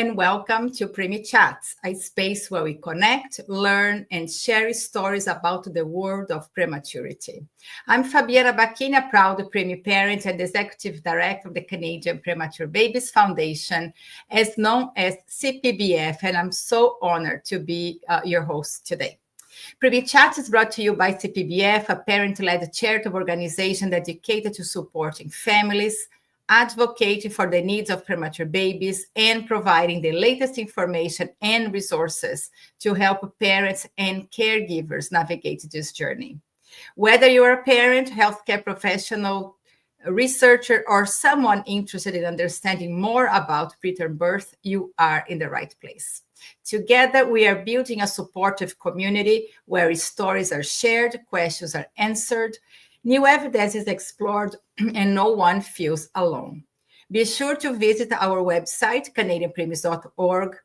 and welcome to Preemie Chats, a space where we connect, learn, and share stories about the world of prematurity. I'm Fabiana Bacchini, a proud Preemie parent and Executive Director of the Canadian Premature Babies Foundation, as known as CPBF, and I'm so honored to be your host today. Preemie Chats is brought to you by CPBF, a parent-led charitable organization dedicated to supporting families, advocating for the needs of premature babies, and providing the latest information and resources to help parents and caregivers navigate this journey. Whether you're a parent, healthcare professional, a researcher, or someone interested in understanding more about preterm birth, you are in the right place. Together, we are building a supportive community where stories are shared, questions are answered, new evidence is explored, and no one feels alone. Be sure to visit our website, canadianpreemies.org,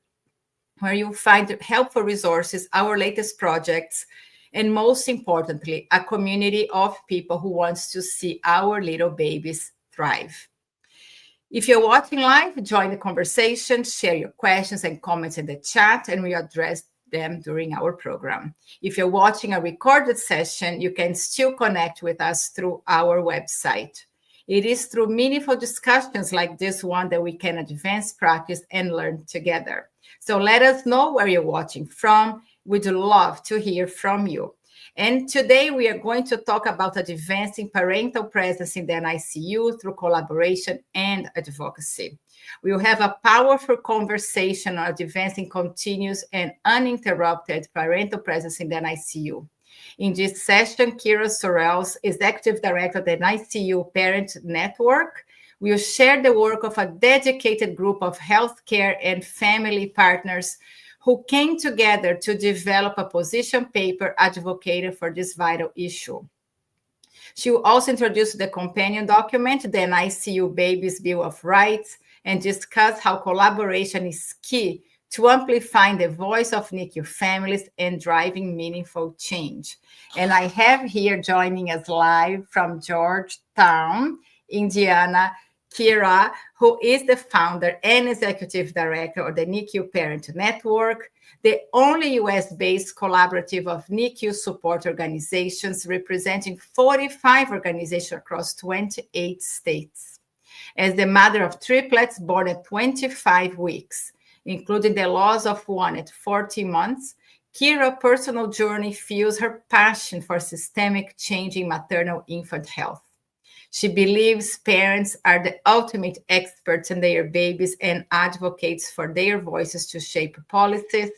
where you'll find helpful resources, our latest projects, and most importantly, a community of people who wants to see our little babies thrive. If you're watching live, join the conversation, share your questions and comments in the chat, and we address them during our program. If you're watching a recorded session, you can still connect with us through our website. It is through meaningful discussions like this one that we can advance practice and learn together. So let us know where you're watching from. We'd love to hear from you. And today we are going to talk about advancing parental presence in the NICU through collaboration and advocacy. We will have a powerful conversation on advancing continuous and uninterrupted parental presence in the NICU. In this session, Keira Sorrells, Executive Director of the NICU Parent Network, will share the work of a dedicated group of healthcare and family partners who came together to develop a position paper advocating for this vital issue. She will also introduce the companion document, the NICU Babies Bill of Rights, and discuss how collaboration is key to amplifying the voice of NICU families and driving meaningful change. And I have here joining us live from Georgetown, Indiana, Keira, who is the founder and executive director of the NICU Parent Network, the only US-based collaborative of NICU support organizations representing 45 organizations across 28 states. As the mother of triplets born at 25 weeks, including the loss of one at 40 months, Keira's personal journey fuels her passion for systemic change in maternal infant health. She believes parents are the ultimate experts in their babies and advocates for their voices to shape policies,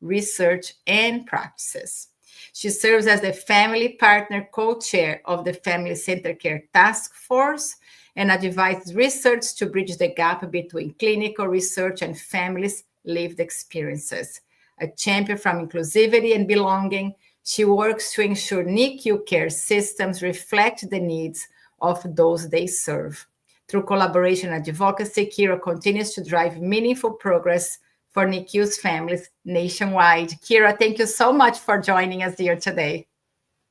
research, and practices. She serves as the family partner co-chair of the Family Center Care Task Force and advises research to bridge the gap between clinical research and families' lived experiences. A champion from inclusivity and belonging, she works to ensure NICU care systems reflect the needs of those they serve. Through collaboration and advocacy, Keira continues to drive meaningful progress for NICU's families nationwide. Keira, thank you so much for joining us here today.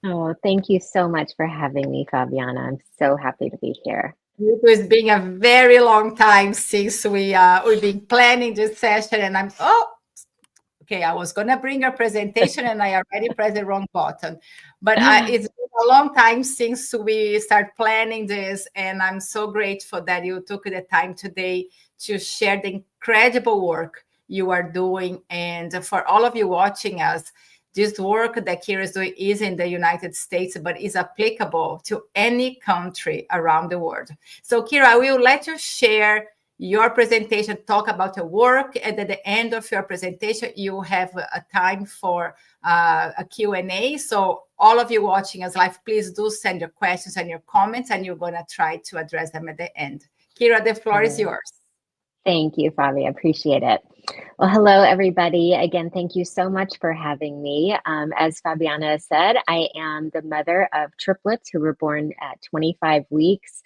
Oh, thank you so much for having me, Fabiana. I'm so happy to be here. It's been a very long time since we've been planning this session, and I was going to bring a presentation and I already pressed the wrong button. But it's been a long time since we started planning this, and I'm so grateful that you took the time today to share the incredible work you are doing. And for all of you watching us, this work that Keira is doing is in the United States, but is applicable to any country around the world. So Keira, I will let you share your presentation, talk about your work, and at the end of your presentation, you have a time for a Q&A. So all of you watching us live, please do send your questions and your comments, and you're going to try to address them at the end. Keira, the floor is yours. Thank you, Fabi. I appreciate it. Well, hello, everybody. Again, thank you so much for having me. As Fabiana said, I am the mother of triplets who were born at 25 weeks.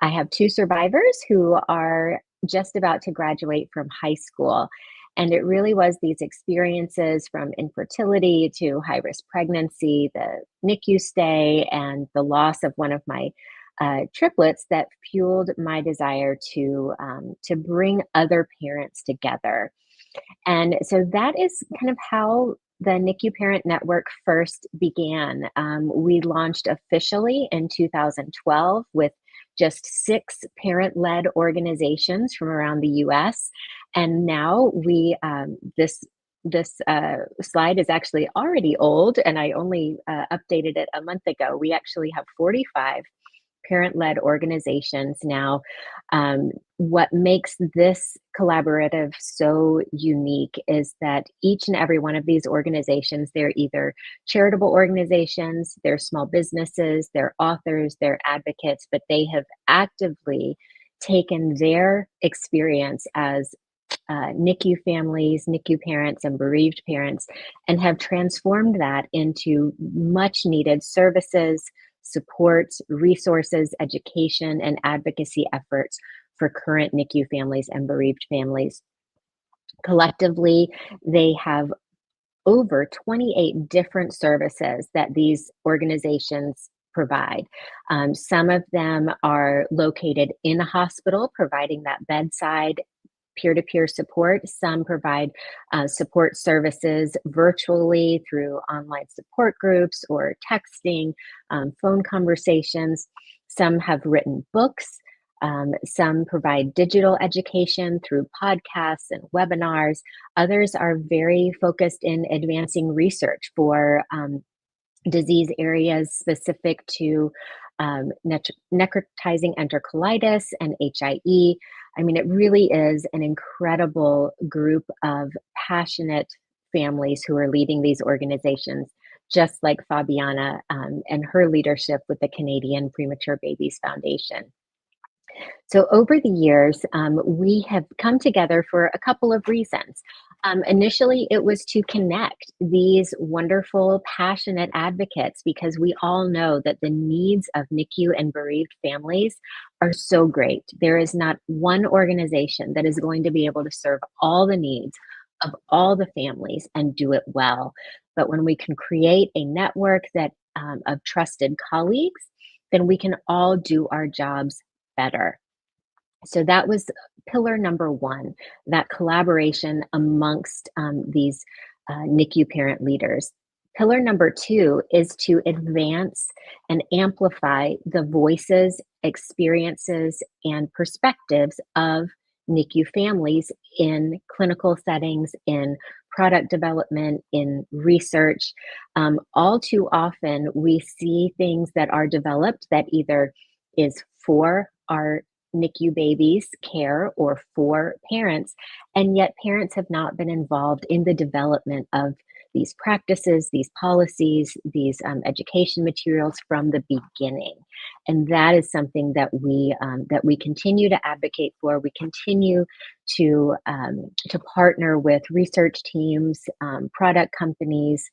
I have two survivors who are just about to graduate from high school. And it really was these experiences from infertility to high-risk pregnancy, the NICU stay, and the loss of one of my triplets that fueled my desire to bring other parents together And so that is kind of how the NICU Parent Network first began. We launched officially in 2012 with just 6 parent-led organizations from around the US. And now this slide is actually already old, and I only updated it a month ago. We actually have 45 parent-led organizations now. What makes this collaborative so unique is that each and every one of these organizations, they're either charitable organizations, they're small businesses, they're authors, they're advocates, but they have actively taken their experience as NICU families, NICU parents, and bereaved parents, and have transformed that into much needed services, supports, resources, education, and advocacy efforts for current NICU families and bereaved families. Collectively, they have over 28 different services that these organizations provide. Some of them are located in a hospital, providing that bedside peer-to-peer support. Some provide support services virtually through online support groups or texting, phone conversations. Some have written books. Some provide digital education through podcasts and webinars. Others are very focused in advancing research for disease areas specific to necrotizing enterocolitis and HIE. I mean, it really is an incredible group of passionate families who are leading these organizations, just like Fabiana and her leadership with the Canadian Premature Babies Foundation. So over the years, we have come together for a couple of reasons. Initially, it was to connect these wonderful, passionate advocates, because we all know that the needs of NICU and bereaved families are so great. There is not one organization that is going to be able to serve all the needs of all the families and do it well. But when we can create a network that of trusted colleagues, then we can all do our jobs better. So that was pillar number one, that collaboration amongst these NICU parent leaders. Pillar number two is to advance and amplify the voices, experiences, and perspectives of NICU families in clinical settings, in product development, in research. All too often, we see things that are developed that either is for our NICU babies' care or for parents, and yet parents have not been involved in the development of these practices, these policies, these education materials from the beginning. And that is something that we continue to advocate for. We continue to partner with research teams, product companies,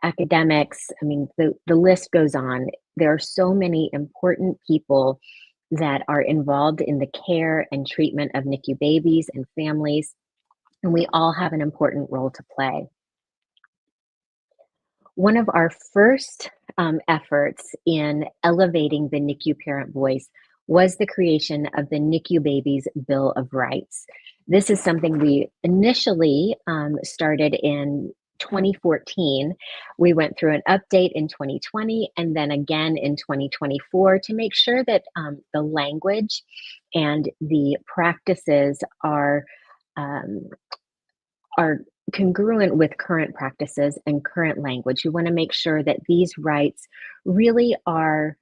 academics. I mean, the list goes on. There are so many important people that are involved in the care and treatment of NICU babies and families, and we all have an important role to play. One of our first efforts in elevating the NICU parent voice was the creation of the NICU Babies Bill of Rights. This is something we initially started in 2014. We went through an update in 2020 and then again in 2024 to make sure that the language and the practices are congruent with current practices and current language. We want to make sure that these rights really are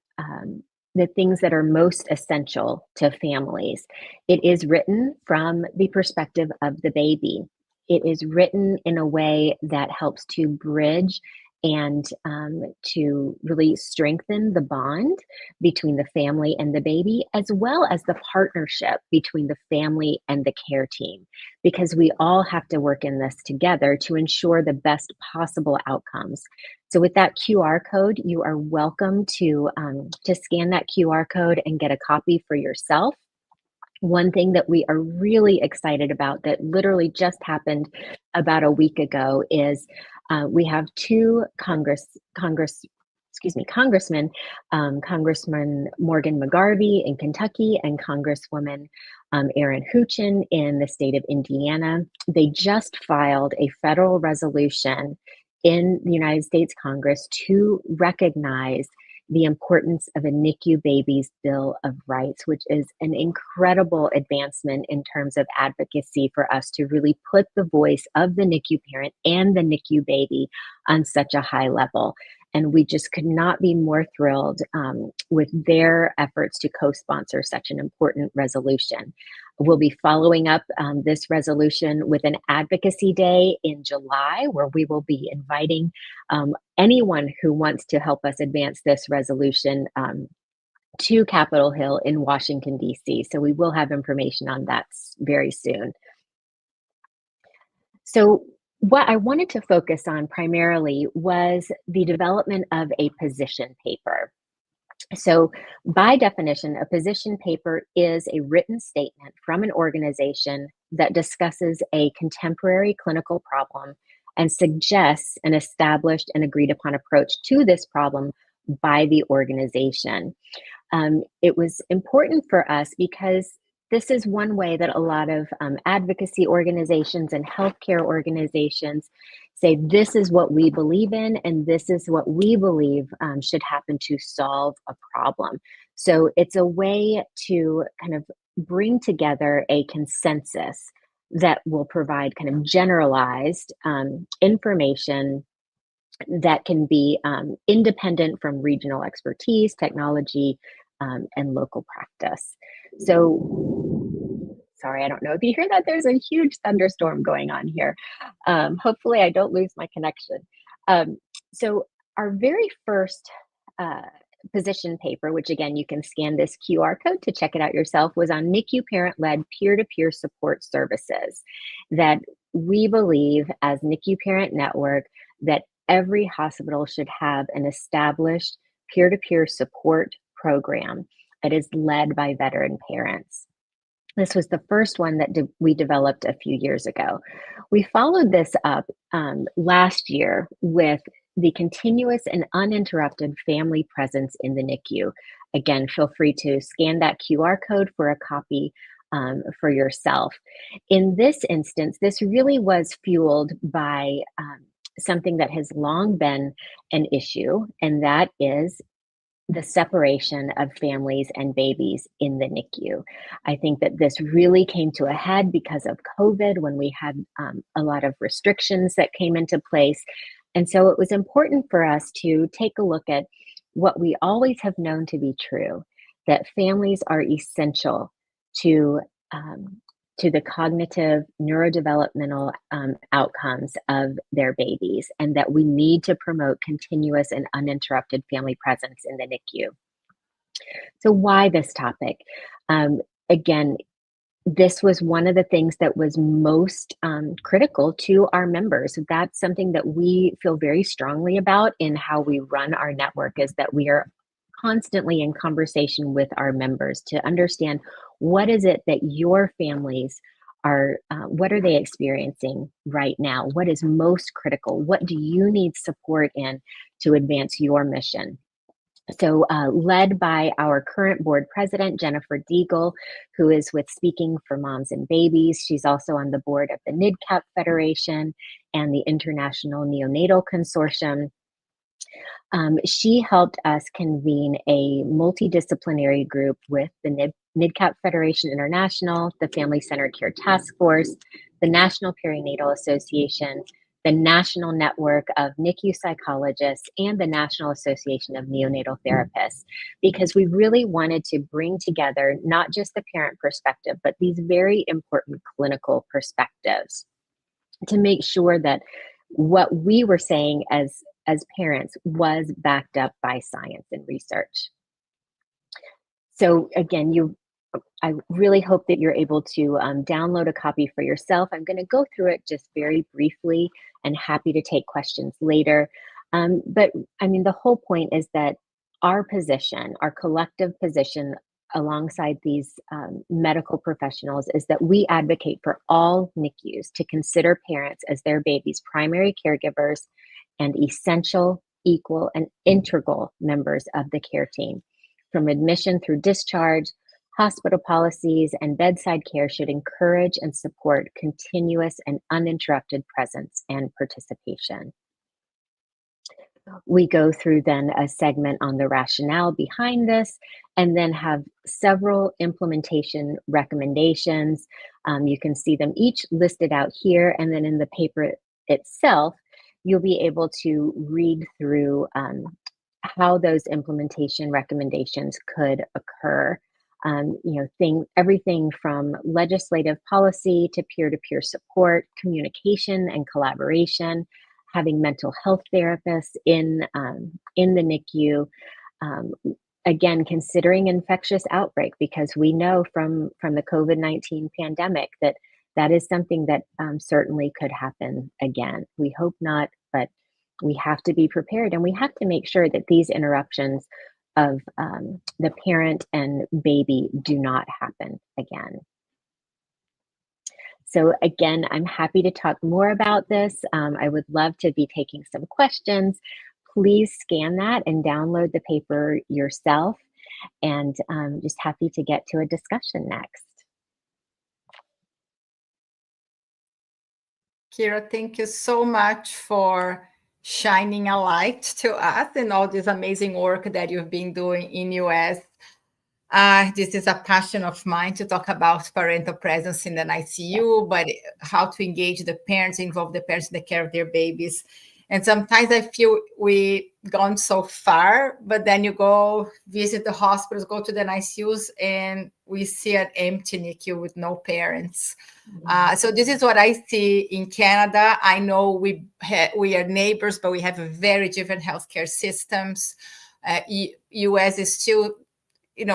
the things that are most essential to families. It is written from the perspective of the baby. It is written in a way that helps to bridge and to really strengthen the bond between the family and the baby, as well as the partnership between the family and the care team, because we all have to work in this together to ensure the best possible outcomes. So with that QR code, you are welcome to scan that QR code and get a copy for yourself. One thing that we are really excited about that literally just happened about a week ago is we have two Congressman, Congressman Morgan McGarvey in Kentucky and Congresswoman Erin Huchin in the state of Indiana. They just filed a federal resolution in the United States Congress to recognize the importance of a NICU Babies Bill of Rights, which is an incredible advancement in terms of advocacy for us to really put the voice of the NICU parent and the NICU baby on such a high level. And we just could not be more thrilled with their efforts to co-sponsor such an important resolution. We'll be following up this resolution with an advocacy day in July, where we will be inviting anyone who wants to help us advance this resolution to Capitol Hill in Washington, D.C. So we will have information on that very soon. So what I wanted to focus on primarily was the development of a position paper. So by definition, a position paper is a written statement from an organization that discusses a contemporary clinical problem and suggests an established and agreed upon approach to this problem by the organization. It was important for us because this is one way that a lot of advocacy organizations and healthcare organizations say, this is what we believe in, and this is what we believe should happen to solve a problem. So it's a way to kind of bring together a consensus that will provide kind of generalized information that can be independent from regional expertise, technology, and local practice. So, sorry, I don't know if you hear that. There's a huge thunderstorm going on here. Hopefully I don't lose my connection. So our very first position paper, which again, you can scan this QR code to check it out yourself, was on NICU parent-led peer-to-peer support services that we believe as NICU Parent Network that every hospital should have an established peer-to-peer support program that is led by veteran parents. This was the first one that we developed a few years ago. We followed this up last year with the continuous and uninterrupted family presence in the NICU. Again, feel free to scan that QR code for a copy for yourself. In this instance, this really was fueled by something that has long been an issue, and that is the separation of families and babies in the NICU. I think that this really came to a head because of COVID, when we had a lot of restrictions that came into place. And so it was important for us to take a look at what we always have known to be true, that families are essential to the cognitive neurodevelopmental outcomes of their babies, and that we need to promote continuous and uninterrupted family presence in the NICU. So why this topic? Again, this was one of the things that was most critical to our members. That's something that we feel very strongly about in how we run our network, is that we are constantly in conversation with our members to understand what is it that your families are, what are they experiencing right now? What is most critical? What do you need support in to advance your mission? So led by our current board president, Jennifer Deagle, who is with Speaking for Moms and Babies. She's also on the board of the NIDCAP Federation and the International Neonatal Consortium. She helped us convene a multidisciplinary group with the NIDCAP Federation International, the Family Centered Care Task Force, the National Perinatal Association, the National Network of NICU Psychologists, and the National Association of Neonatal Therapists, because we really wanted to bring together not just the parent perspective, but these very important clinical perspectives to make sure that what we were saying as parents was backed up by science and research. So again, I really hope that you're able to download a copy for yourself. I'm going to go through it just very briefly and happy to take questions later. But I mean, the whole point is that our position, our collective position alongside these medical professionals, is that we advocate for all NICUs to consider parents as their baby's primary caregivers and essential equal, and integral members of the care team. From admission through discharge, hospital policies and bedside care should encourage and support continuous and uninterrupted presence and participation. We go through then a segment on the rationale behind this, and then have several implementation recommendations. You can see them each listed out here, and then in the paper itself, you'll be able to read through how those implementation recommendations could occur. Everything from legislative policy to peer-to-peer support, communication and collaboration, having mental health therapists in the NICU. Again, considering infectious outbreak, because we know from the COVID-19 pandemic that is something that certainly could happen again. We hope not, but we have to be prepared, and we have to make sure that these interruptions of the parent and baby do not happen again. So again, I'm happy to talk more about this. I would love to be taking some questions. Please scan that and download the paper yourself, and just happy to get to a discussion next. Keira, thank you so much for shining a light to us and all this amazing work that you've been doing in US. This is a passion of mine to talk about parental presence in the NICU, but how to engage the parents, involve the parents in the care of their babies. And sometimes I feel we've gone so far, but then you go visit the hospitals, go to the NICUs, and we see an empty NICU with no parents. So this is what I see in Canada. I know we are neighbors, but we have very different healthcare systems. US is still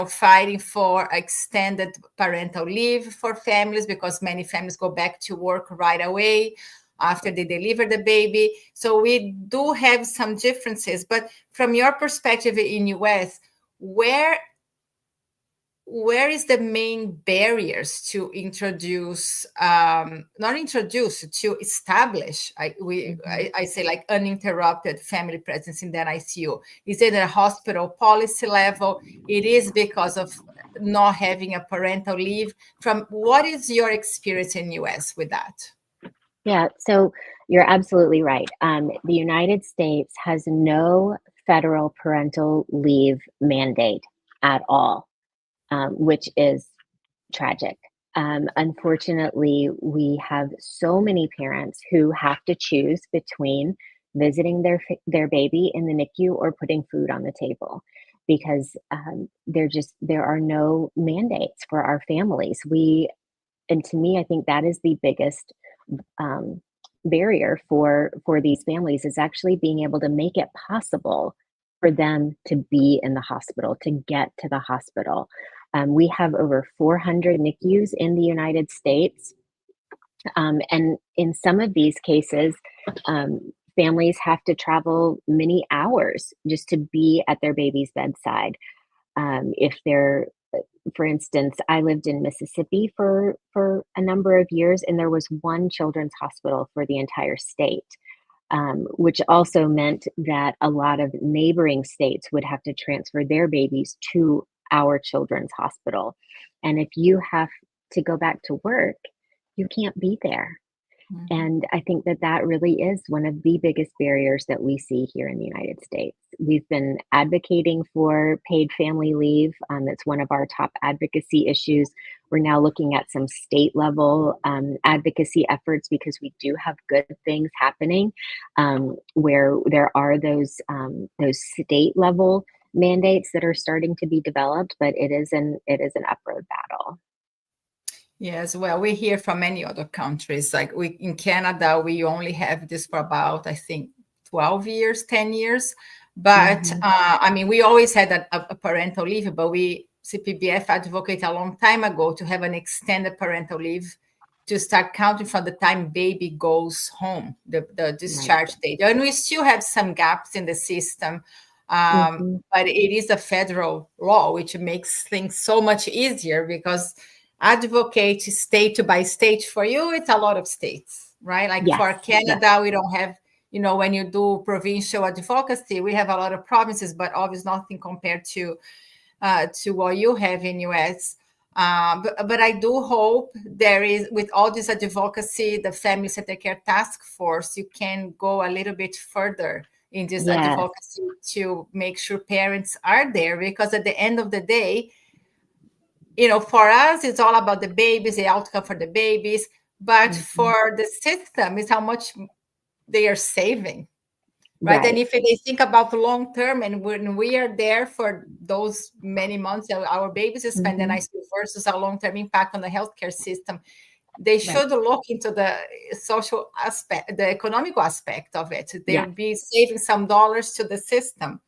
fighting for extended parental leave for families, because many families go back to work right away after they deliver the baby. So we do have some differences. But from your perspective in US, where is the main barriers to to establish, I say, like, uninterrupted family presence in the NICU? Is it at a hospital policy level? It is because of not having a parental leave. What is your experience in US with that? Yeah, so you're absolutely right. The United States has no federal parental leave mandate at all, which is tragic. Unfortunately, we have so many parents who have to choose between visiting their baby in the NICU or putting food on the table, because there are no mandates for our families. And to me, I think that is the biggest barrier for these families, is actually being able to make it possible for them to be in the hospital, to get to the hospital. We have over 400 NICUs in the United States. And in some of these cases, families have to travel many hours just to be at their baby's bedside. For instance, I lived in Mississippi for a number of years, and there was one children's hospital for the entire state, which also meant that a lot of neighboring states would have to transfer their babies to our children's hospital. And if you have to go back to work, you can't be there. Mm-hmm. And I think that really is one of the biggest barriers that we see here in the United States. We've been advocating for paid family leave. It's one of our top advocacy issues. We're now looking at some state level advocacy efforts, because we do have good things happening where there are those state level mandates that are starting to be developed, but it is an upward battle. Yes, well, we hear from many other countries. Like in Canada, we only have this for about, I think, 12 years, 10 years. But mm-hmm. We always had a parental leave, but CPBF advocated a long time ago to have an extended parental leave to start counting from the time baby goes home, the discharge date. And we still have some gaps in the system. Mm-hmm. But it is a federal law, which makes things so much easier, because advocate state by state for you, it's a lot of states, right? Like yes, for Canada, yes. We don't have, when you do provincial advocacy, we have a lot of provinces, but obviously nothing compared to what you have in US. But I do hope there is, with all this advocacy, the Family Center Care Task Force, you can go a little bit further in this advocacy to make sure parents are there, because at the end of the day, for us, it's all about the babies, the outcome for the babies, but for the system, it's how much they are saving. Right. And if they think about the long term, and when we are there for those many months that our babies spend in ICU versus our long-term impact on the healthcare system, they should look into the social aspect, the economic aspect of it. They'll be saving some dollars to the system.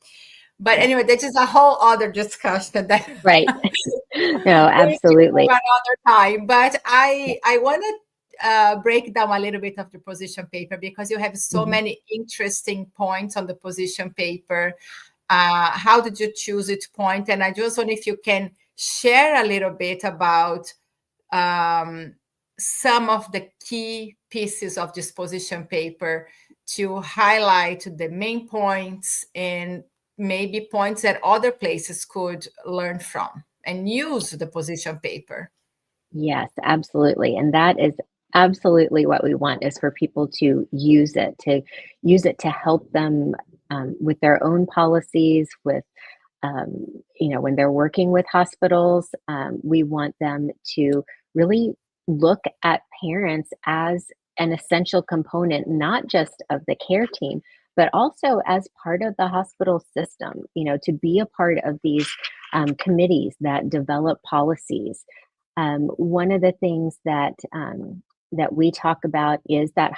But anyway, this is a whole other discussion. No, absolutely. Another time. But I want to break down a little bit of the position paper, because you have so many interesting points on the position paper. How did you choose each point? And I just wonder if you can share a little bit about some of the key pieces of this position paper to highlight the main points and maybe points that other places could learn from and use the position paper. Yes, absolutely. And that is absolutely what we want, is for people to use it to help them with their own policies, with when they're working with hospitals. We want them to really look at parents as an essential component, not just of the care team, but also as part of the hospital system, to be a part of these committees that develop policies. One of the things that we talk about is that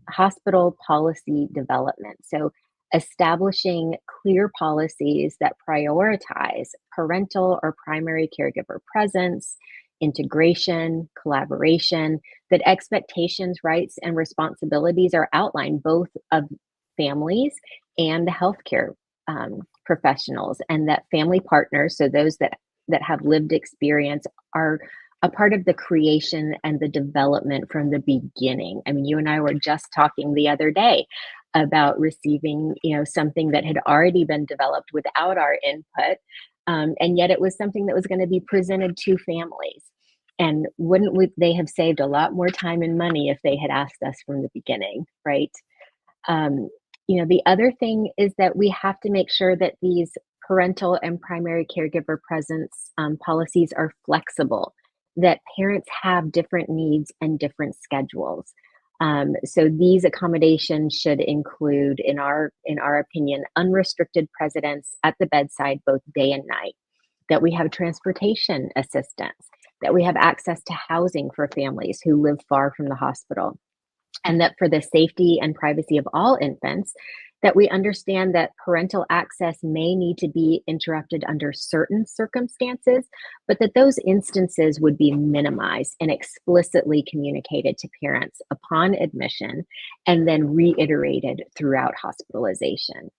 hospital policy development. So establishing clear policies that prioritize parental or primary caregiver presence, integration, collaboration, that expectations, rights, and responsibilities are outlined both of families and the healthcare professionals, and that family partners, so those that have lived experience, are a part of the creation and the development from the beginning. I mean, you and I were just talking the other day about receiving, something that had already been developed without our input, and yet it was something that was going to be presented to families. And wouldn't they have saved a lot more time and money if they had asked us from the beginning, right? The other thing is that we have to make sure that these parental and primary caregiver presence policies are flexible, that parents have different needs and different schedules. So these accommodations should include, in our opinion, unrestricted presence at the bedside, both day and night, that we have transportation assistance, that we have access to housing for families who live far from the hospital, and that for the safety and privacy of all infants, that we understand that parental access may need to be interrupted under certain circumstances, but that those instances would be minimized and explicitly communicated to parents upon admission, and then reiterated throughout hospitalization.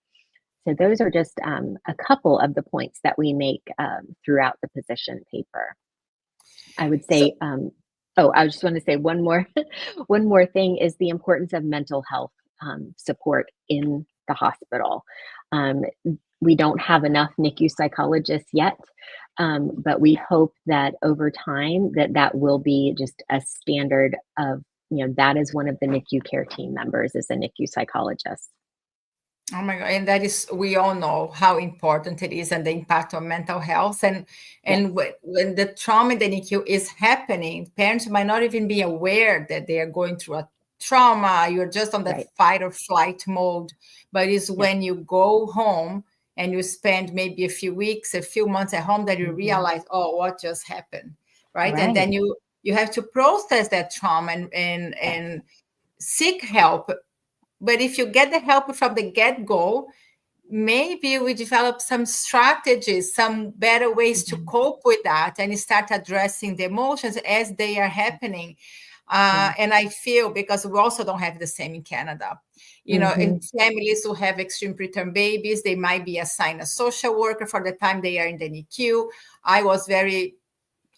So those are just a couple of the points that we make throughout the position paper. I would say, I just want to say one more thing is the importance of mental health support in the hospital. We don't have enough NICU psychologists yet, but we hope that over time that will be just a standard of, that is one of the NICU care team members is a NICU psychologist. Oh my God. And that is, we all know how important it is and the impact on mental health. And when the trauma in the NICU is happening, parents might not even be aware that they are going through a trauma. You're just on that fight or flight mode. But it's when you go home and you spend maybe a few weeks, a few months at home, that you realize, oh, what just happened, right? And then you have to process that trauma and seek help. But if you get the help from the get-go, maybe we develop some strategies, some better ways to cope with that, and start addressing the emotions as they are happening. And I feel, because we also don't have the same in Canada, in families who have extreme preterm babies, they might be assigned a social worker for the time they are in the NICU. I was very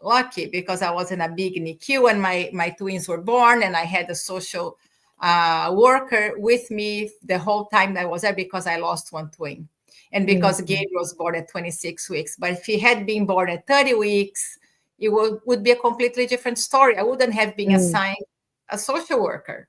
lucky because I was in a big NICU and my twins were born, and I had a social worker with me the whole time that I was there, because I lost one twin. And because Gabriel was born at 26 weeks. But if he had been born at 30 weeks, it would be a completely different story. I wouldn't have been assigned a social worker,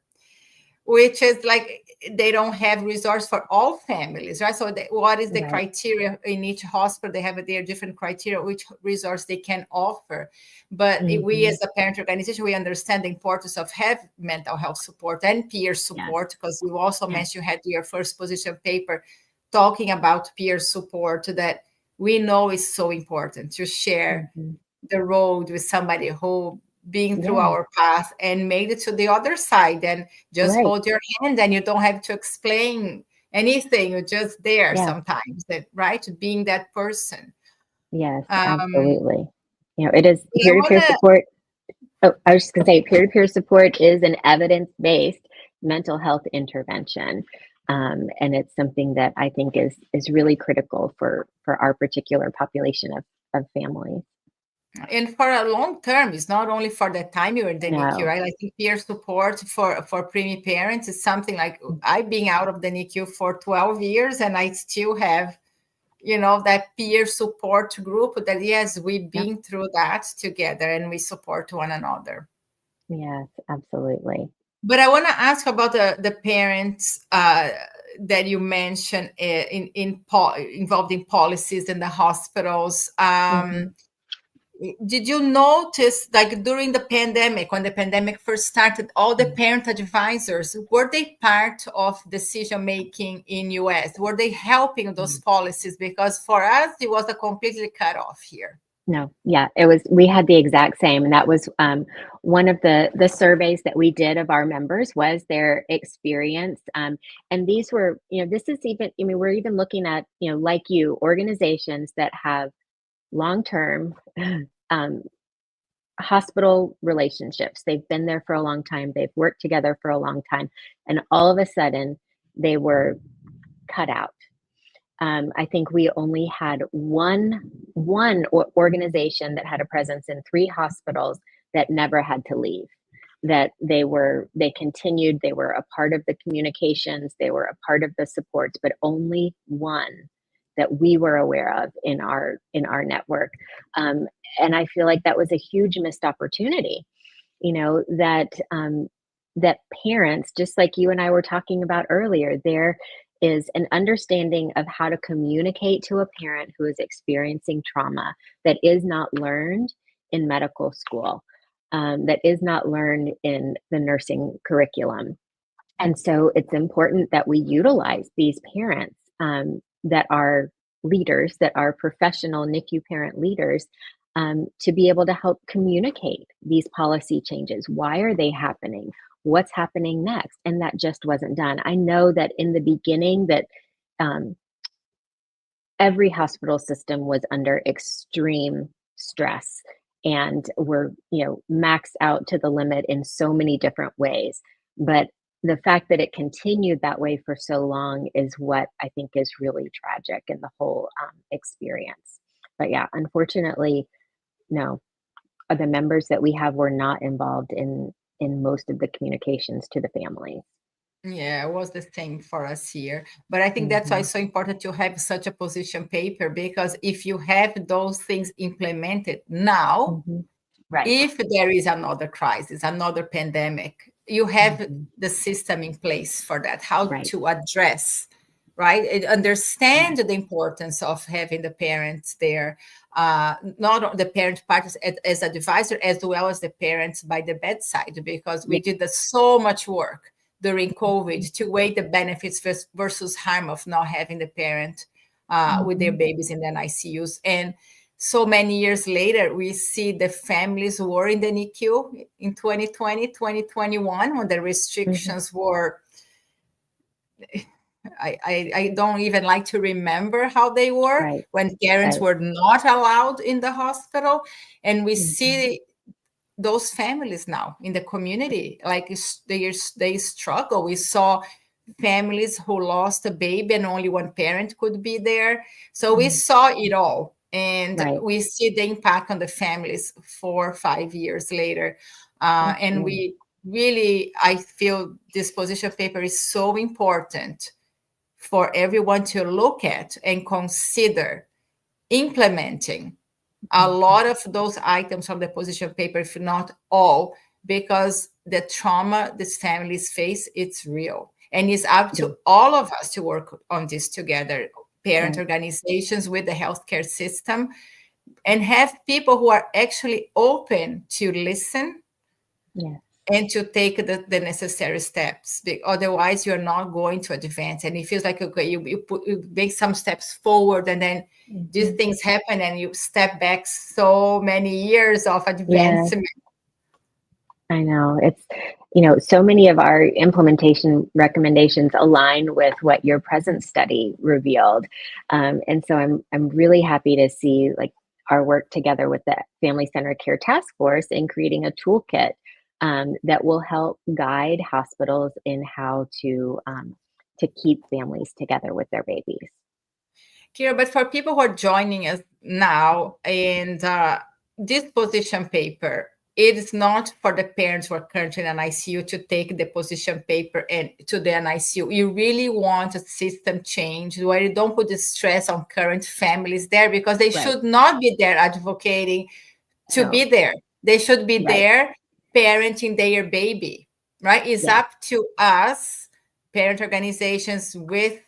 which is like they don't have resource for all families, right? So what is the criteria in each hospital? They have their different criteria, which resource they can offer. But we as a parent organization, we understand the importance of have mental health support and peer support, because you also mentioned you had your first position paper talking about peer support, that we know is so important to share the road with somebody who been through our path and made it to the other side, and just hold your hand, and you don't have to explain anything. You're just there sometimes, right? Being that person. Yes, absolutely. It is peer-to-peer support. Oh, I was just going to say, peer-to-peer support is an evidence-based mental health intervention. And it's something that I think is really critical for our particular population of families. And for a long term, it's not only for the time you're in the NICU, right? I think peer support for preemie parents is something like I've been out of the NICU for 12 years, and I still have, that peer support group that, yes, we've been through that together and we support one another. Yes, absolutely. But I want to ask about the parents that you mentioned involved in policies in the hospitals. Did you notice, like during the pandemic, when the pandemic first started, all the parent advisors, were they part of decision making in US? Were they helping those policies? Because for us, it was a completely cut off here. No, yeah, we had the exact same. And that was one of the surveys that we did of our members, was their experience. And these were, this is even, we're even looking at, like you, organizations that have long-term hospital relationships. They've been there for a long time. They've worked together for a long time. And all of a sudden, they were cut out. I think we only had one organization that had a presence in 3 hospitals that never had to leave. That they continued, they were a part of the communications, they were a part of the supports, but only one that we were aware of in our network. And I feel like that was a huge missed opportunity, that parents, just like you and I were talking about earlier, there is an understanding of how to communicate to a parent who is experiencing trauma that is not learned in medical school, that is not learned in the nursing curriculum. And so it's important that we utilize these parents that are leaders, that are professional NICU parent leaders, to be able to help communicate these policy changes. Why are they happening? What's happening next? And that just wasn't done. I know that in the beginning that every hospital system was under extreme stress and were, maxed out to the limit in so many different ways. But the fact that it continued that way for so long is what I think is really tragic in the whole experience. But yeah, unfortunately, no, the members that we have were not involved in most of the communications to the families. Yeah, it was the same for us here. But I think that's why it's so important to have such a position paper, because if you have those things implemented now, if there is another crisis, another pandemic, you have the system in place for that, how to address, right? And understand the importance of having the parents there, not the parent partners as advisor, as well as the parents by the bedside, because we did so much work during COVID to weigh the benefits versus harm of not having the parent with their babies in the ICUs. And so many years later, we see the families were in the NICU in 2020, 2021, when the restrictions were, I don't even like to remember how they were, when parents were not allowed in the hospital. And we see those families now in the community, like they struggle. We saw families who lost a baby and only one parent could be there. So we saw it all. And we see the impact on the families 4 or 5 years later. And we really, I feel this position paper is so important for everyone to look at and consider implementing a lot of those items from the position paper, if not all, because the trauma these families face, it's real. And it's up to all of us to work on this together, parent organizations with the healthcare system, and have people who are actually open to listen and to take the necessary steps. Otherwise, you're not going to advance. And it feels like, okay, you make some steps forward, and then these things happen, and you step back so many years of advancement. I know. It's, so many of our implementation recommendations align with what your present study revealed. And so I'm really happy to see like our work together with the Family Centered Care Task Force in creating a toolkit that will help guide hospitals in how to keep families together with their babies. Keira, but for people who are joining us now, and this position paper, it is not for the parents who are currently in an ICU to take the position paper and to the NICU. You really want a system change where you don't put the stress on current families there, because they should not be there advocating to be there. They should be there parenting their baby, right? It's up to us, parent organizations with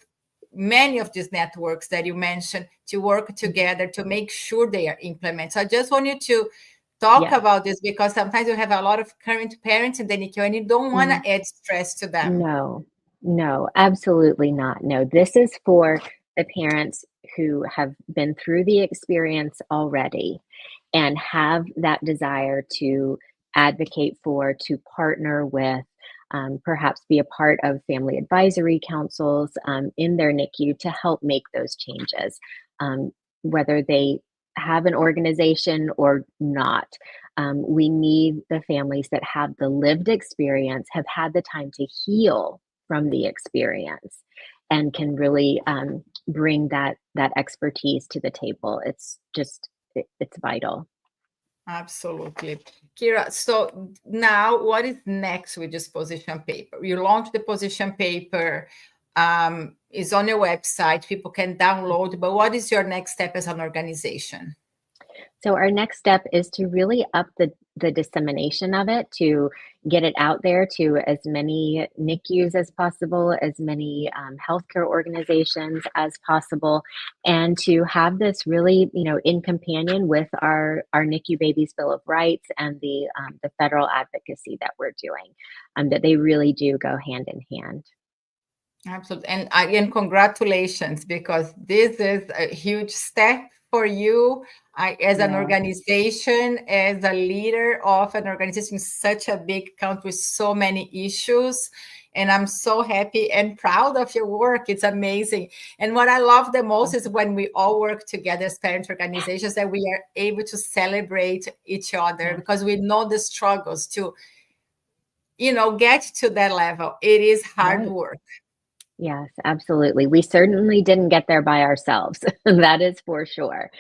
many of these networks that you mentioned, to work together to make sure they are implemented. So I just want you to talk about this, because sometimes you have a lot of current parents in the NICU and you don't want to add stress to them. No, absolutely not. No, this is for the parents who have been through the experience already and have that desire to advocate for, to partner with, perhaps be a part of family advisory councils in their NICU to help make those changes, whether they have an organization or not. We need the families that have the lived experience, have had the time to heal from the experience, and can really bring that expertise to the table. It's vital. Absolutely. Keira, so now what is next with this position paper? You launched the position paper, is on your website, people can download, but what is your next step as an organization? So our next step is to really up the dissemination of it, to get it out there to as many NICUs as possible, as many healthcare organizations as possible, and to have this really, in companion with our NICU Babies Bill of Rights and the federal advocacy that we're doing, that they really do go hand in hand. Absolutely. And again, congratulations, because this is a huge step for you as an organization, as a leader of an organization in such a big country with so many issues. And I'm so happy and proud of your work. It's amazing. And what I love the most is when we all work together as parent organizations, that we are able to celebrate each other, because we know the struggles to, get to that level. It is hard work. Yes, absolutely. We certainly didn't get there by ourselves. That is for sure.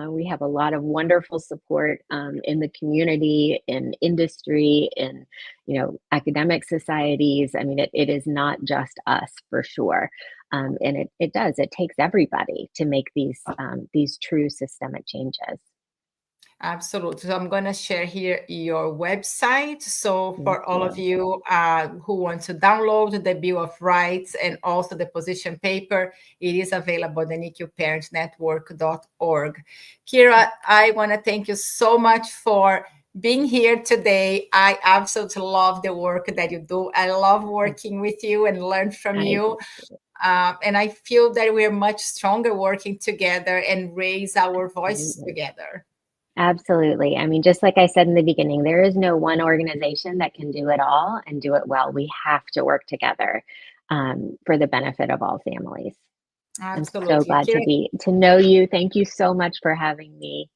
We have a lot of wonderful support in the community, in industry, in academic societies. I mean, it is not just us, for sure. And it takes everybody to make these true systemic changes. Absolutely. So I'm going to share here your website. So for all of you who want to download the Bill of Rights and also the position paper, it is available at the NICU Parent Network.org. Keira, I want to thank you so much for being here today. I absolutely love the work that you do. I love working with you and learn from you. And I feel that we're much stronger working together and raise our voice together. Absolutely. I mean, just like I said in the beginning, there is no one organization that can do it all and do it well. We have to work together for the benefit of all families. Absolutely. I'm so glad to know you. Thank you so much for having me.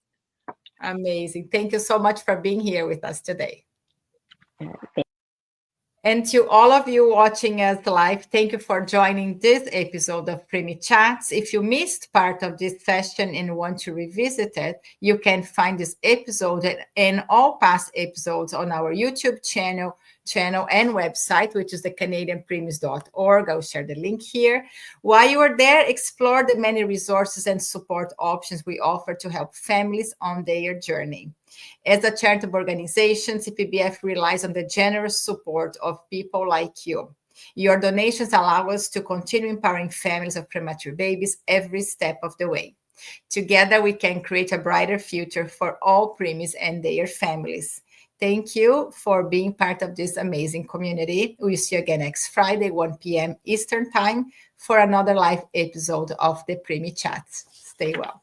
Amazing. Thank you so much for being here with us today. And to all of you watching us live, thank you for joining this episode of Preemie Chats. If you missed part of this session and want to revisit it, you can find this episode and all past episodes on our YouTube channel, channel and website, which is the CanadianPreemies.org. I'll share the link here. While you are there, explore the many resources and support options we offer to help families on their journey. As a charitable organization, CPBF relies on the generous support of people like you. Your donations allow us to continue empowering families of premature babies every step of the way. Together, we can create a brighter future for all preemies and their families. Thank you for being part of this amazing community. We'll see you again next Friday, 1 p.m. Eastern Time, for another live episode of the Preemie Chats. Stay well.